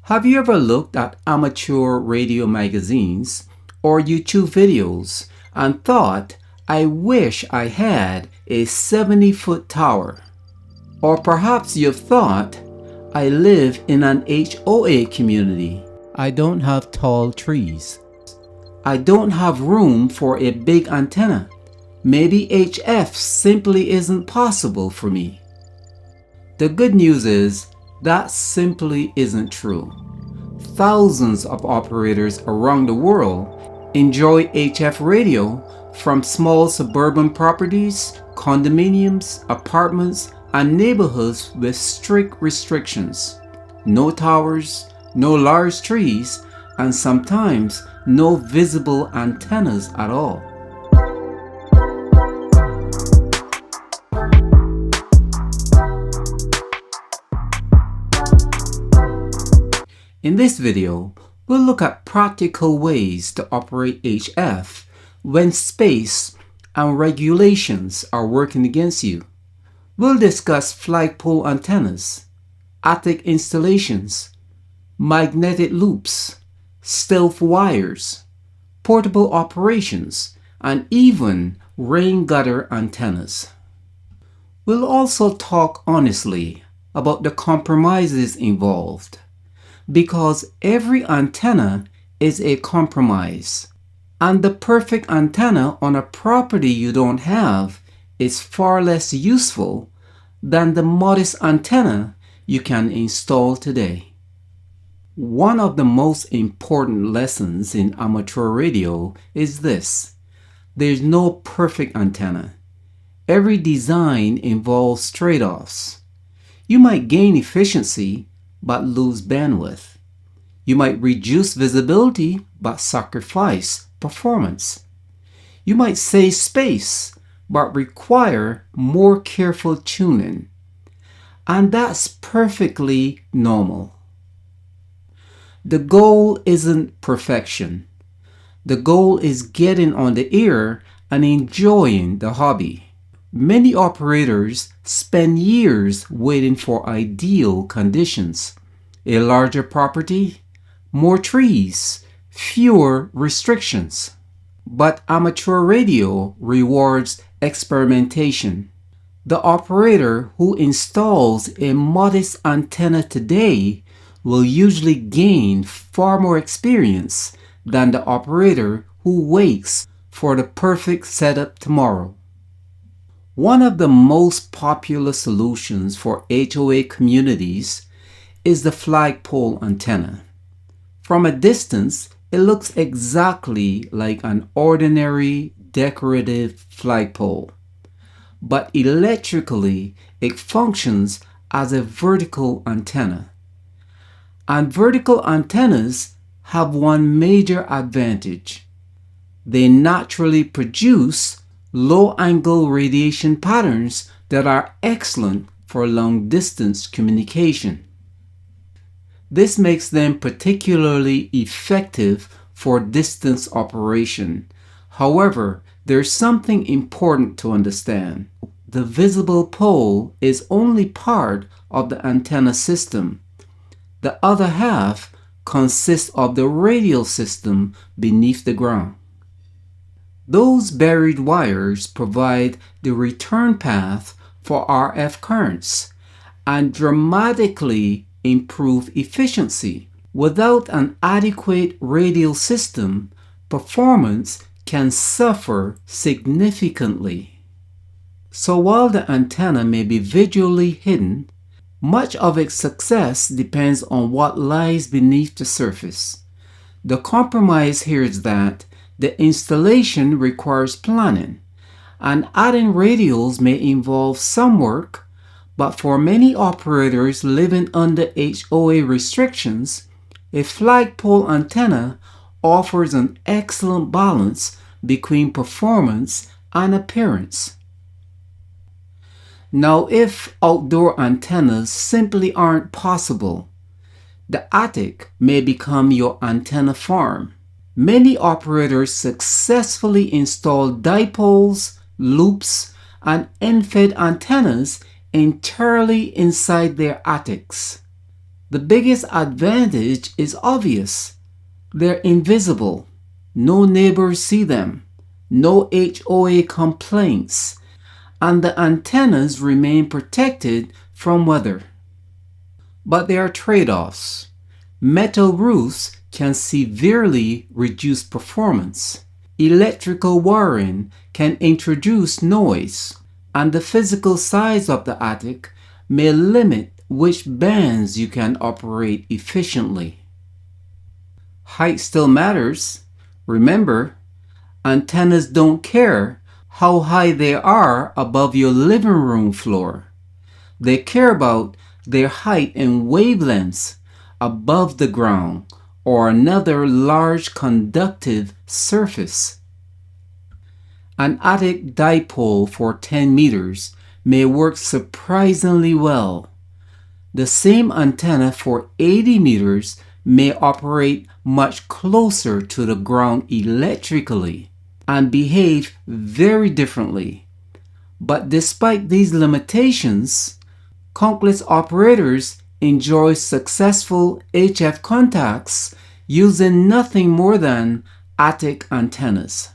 Have you ever looked at amateur radio magazines or YouTube videos and thought, I wish I had a 70-foot tower? Or perhaps you've thought, I live in an HOA community. I don't have tall trees. I don't have room for a big antenna. Maybe HF simply isn't possible for me. The good news is that simply isn't true. Thousands of operators around the world enjoy HF radio from small suburban properties, condominiums, apartments, and neighborhoods with strict restrictions. No towers, no large trees, and sometimes no visible antennas at all. In this video, we'll look at practical ways to operate HF when space and regulations are working against you. We'll discuss flagpole antennas, attic installations, magnetic loops, stealth wires, portable operations, and even rain gutter antennas. We'll also talk honestly about the compromises involved, because every antenna is a compromise, and the perfect antenna on a property you don't have is far less useful than the modest antenna you can install today. One of the most important lessons in amateur radio is this: there's no perfect antenna. Every design involves trade-offs. You might gain efficiency but lose bandwidth. You might reduce visibility but sacrifice performance. You might save space but require more careful tuning. And that's perfectly normal. The goal isn't perfection. The goal is getting on the air and enjoying the hobby. Many operators spend years waiting for ideal conditions: a larger property, more trees, fewer restrictions. But amateur radio rewards experimentation. The operator who installs a modest antenna today will usually gain far more experience than the operator who waits for the perfect setup tomorrow. One of the most popular solutions for HOA communities is the flagpole antenna. From a distance, it looks exactly like an ordinary decorative flagpole, but electrically it functions as a vertical antenna. And vertical antennas have one major advantage: they naturally produce low-angle radiation patterns that are excellent for long-distance communication. This makes them particularly effective for distance operation. However, there's something important to understand. The visible pole is only part of the antenna system. The other half consists of the radial system beneath the ground. Those buried wires provide the return path for RF currents and dramatically improve efficiency. Without an adequate radial system, performance can suffer significantly. So while the antenna may be visually hidden, much of its success depends on what lies beneath the surface. The compromise here is that the installation requires planning, and adding radials may involve some work, but for many operators living under HOA restrictions, a flagpole antenna offers an excellent balance between performance and appearance. Now, if outdoor antennas simply aren't possible, the attic may become your antenna farm. Many operators successfully install dipoles, loops, and end-fed antennas entirely inside their attics. The biggest advantage is obvious. They're invisible. No neighbors see them. No HOA complaints. And the antennas remain protected from weather. But there are trade-offs. Metal roofs can severely reduce performance. Electrical wiring can introduce noise, and the physical size of the attic may limit which bands you can operate efficiently. Height still matters. Remember, antennas don't care how high they are above your living room floor. They care about their height in wavelengths above the ground or another large conductive surface. An attic dipole for 10 meters may work surprisingly well. The same antenna for 80 meters may operate much closer to the ground electrically and behave very differently. But despite these limitations, countless operators enjoy successful HF contacts using nothing more than attic antennas.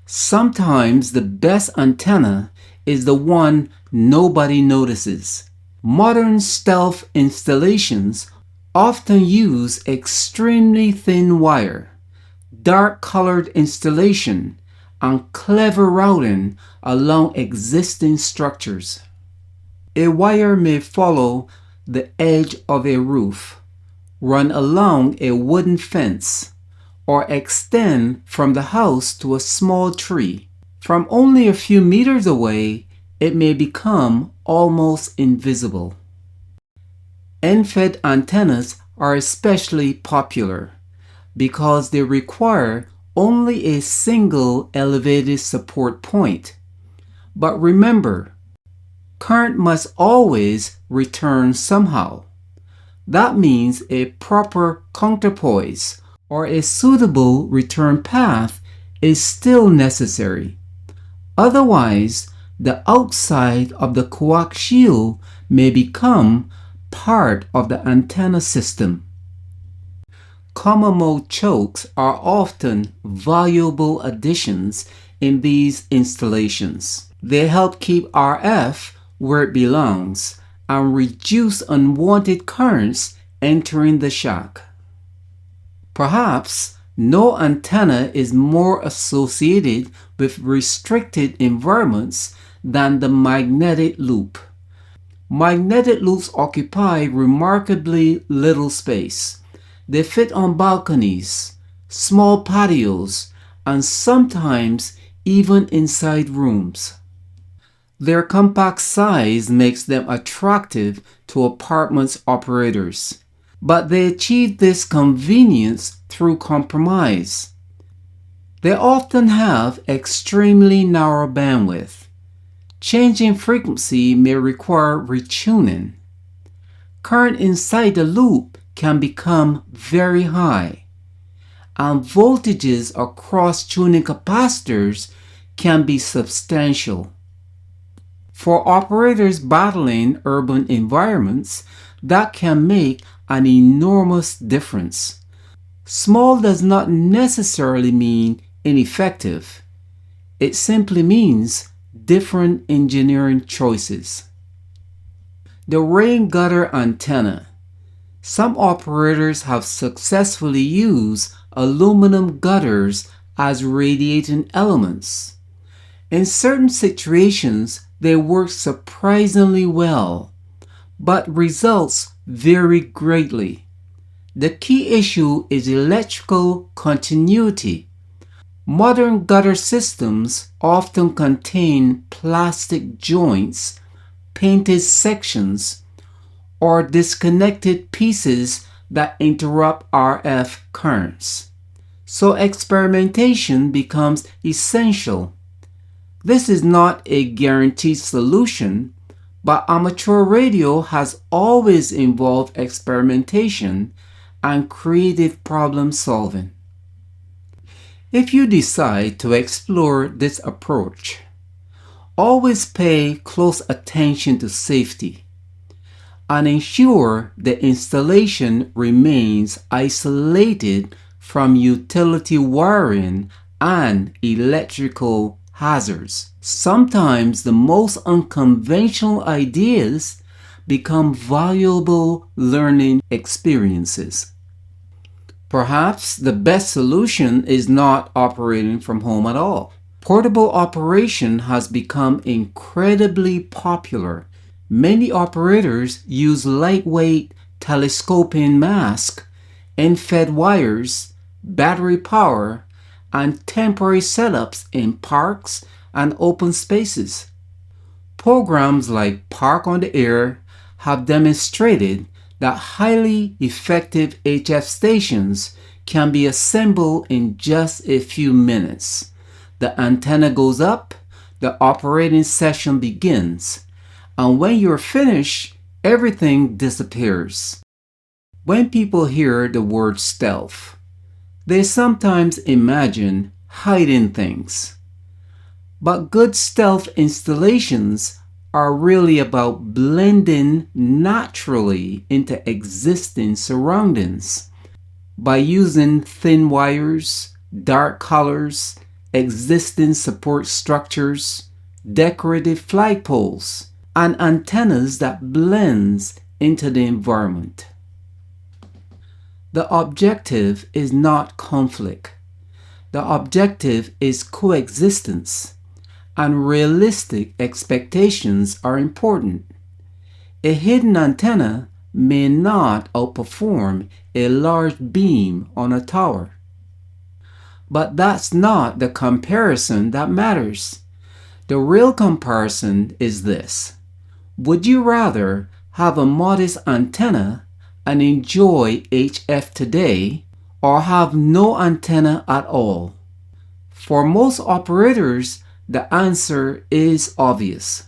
Sometimes the best antenna is the one nobody notices. Modern stealth installations often use extremely thin wire, dark-colored installation, and clever routing along existing structures. A wire may follow the edge of a roof, run along a wooden fence, or extend from the house to a small tree. From only a few meters away, it may become almost invisible. End-fed antennas are especially popular because they require only a single elevated support point. But remember, current must always return somehow. That means a proper counterpoise or a suitable return path is still necessary. Otherwise, the outside of the coaxial may become part of the antenna system. Common mode chokes are often valuable additions in these installations. They help keep RF where it belongs and reduce unwanted currents entering the shack. Perhaps no antenna is more associated with restricted environments than the magnetic loop. Magnetic loops occupy remarkably little space. They fit on balconies, small patios, and sometimes even inside rooms. Their compact size makes them attractive to apartment operators, but they achieve this convenience through compromise. They often have extremely narrow bandwidth. Changing frequency may require retuning. Current inside the loop can become very high, and voltages across tuning capacitors can be substantial. For operators battling urban environments, that can make an enormous difference. Small does not necessarily mean ineffective. It simply means different engineering choices. The rain gutter antenna. Some operators have successfully used aluminum gutters as radiating elements. In certain situations, they work surprisingly well, but results vary greatly. The key issue is electrical continuity. Modern gutter systems often contain plastic joints, painted sections, or disconnected pieces that interrupt RF currents. So experimentation becomes essential. This is not a guaranteed solution, but amateur radio has always involved experimentation and creative problem solving. If you decide to explore this approach, always pay close attention to safety. and ensure the installation remains isolated from utility wiring and electrical hazards. Sometimes the most unconventional ideas become valuable learning experiences. Perhaps the best solution is not operating from home at all. Portable operation has become incredibly popular. Many operators use lightweight telescoping masks, end-fed wires, battery power, and temporary setups in parks and open spaces. Programs like Park on the Air have demonstrated that highly effective HF stations can be assembled in just a few minutes. The antenna goes up, the operating session begins, and when you're finished, everything disappears. When people hear the word stealth, they sometimes imagine hiding things. But good stealth installations are really about blending naturally into existing surroundings. By using thin wires, dark colors, existing support structures, decorative flagpoles, and antennas that blends into the environment. The objective is not conflict. The objective is coexistence, and realistic expectations are important. A hidden antenna may not outperform a large beam on a tower. But that's not the comparison that matters. The real comparison is this. Would you rather have a modest antenna and enjoy HF today, or have no antenna at all? For most operators, the answer is obvious.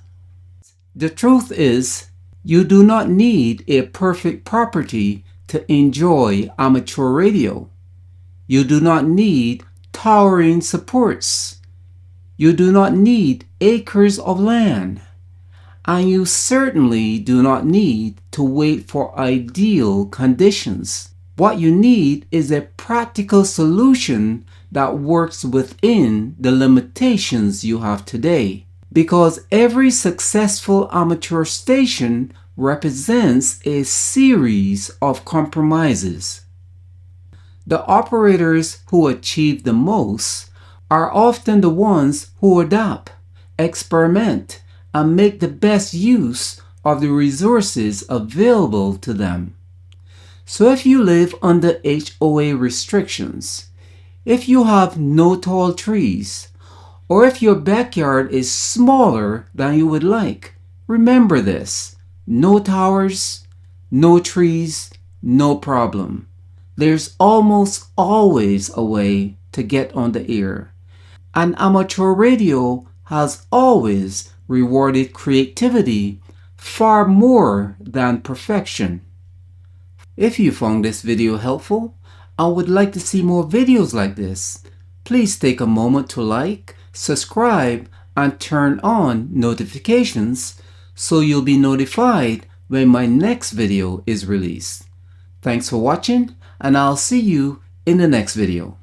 The truth is, you do not need a perfect property to enjoy amateur radio. You do not need towering supports. You do not need acres of land. And you certainly do not need to wait for ideal conditions. What you need is a practical solution that works within the limitations you have today. Because every successful amateur station represents a series of compromises. The operators who achieve the most are often the ones who adapt, experiment, and make the best use of the resources available to them. So if you live under HOA restrictions, if you have no tall trees, or if your backyard is smaller than you would like, remember this: no towers, no trees, no problem. There's almost always a way to get on the air. And amateur radio has always rewarded creativity far more than perfection. If you found this video helpful and would like to see more videos like this, please take a moment to like, subscribe, and turn on notifications so you'll be notified when my next video is released. Thanks for watching, and I'll see you in the next video.